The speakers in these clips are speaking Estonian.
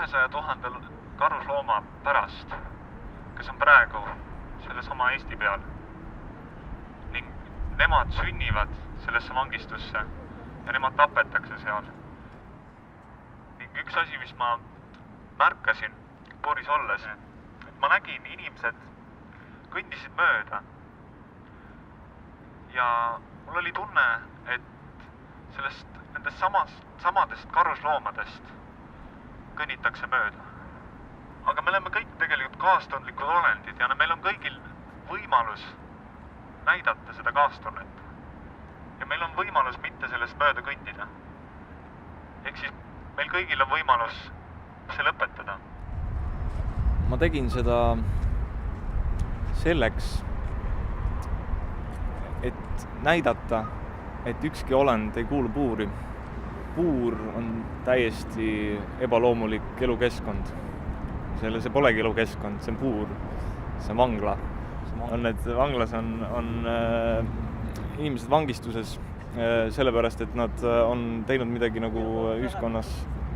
600 000 karuslooma pärast, kes on praegu sellesama Eesti peal. Ning nemad sünnivad sellesse vangistusse ja nemad tapetakse seal. Ning üks asi, mis ma märkasin Boris olles, et ma nägin inimesed kõndisid mööda ja mul oli tunne, et nendest samadest karusloomadest kõnnitakse mööda. Aga me oleme kõik tegelikult kaastundlikud olendid ja meil on kõigil võimalus näidata seda kaastunnet. Ja meil on võimalus mitte sellest mööda kõndida. Ehk siis meil kõigil on võimalus see lõpetada. Ma tegin seda selleks, et näidata, et ükski olend ei kuulu puuri. Puur on täiesti ebaloomulik elukeskkond. See polegi elukeskkond, see on puur, see on vangla. Vanglas on inimesed vangistuses sellepärast, et nad on teinud midagi nagu ühiskonnas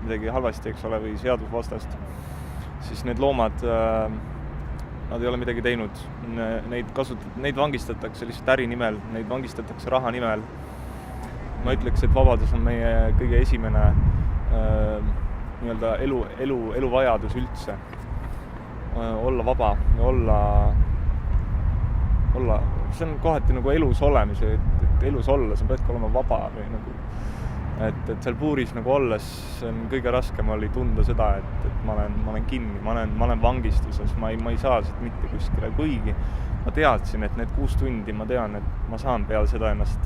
midagi halvasti, eks ole, või seadusvastast. Siis need loomad, nad ei ole midagi teinud. Neid vangistatakse lihtsalt äri nimel, neid vangistatakse raha nimel. Ma ütleks, et vabadus on meie kõige esimene eluvajadus üldse. Olla vaba ja olla, see on kohati nagu elus olemise, et elus olla, sa peadki olema vaba või nagu, et seal puuris nagu olles kõige raskem oli tunda seda, et ma olen kinni, ma olen vangistuses, ma ei saa siit mitte kuskile, kuigi ma teadsin, et need 6 tundi ma tean, et ma saan peale seda ennast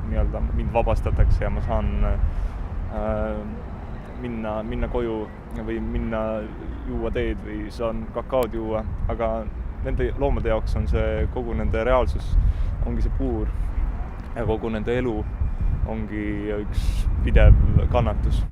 mind vabastatakse ja ma saan minna koju või minna juua teed või saan kakaod juua, aga nende loomade jaoks on see kogu nende reaalsus, ongi see puur ja kogu nende elu ongi üks pidev kannatus.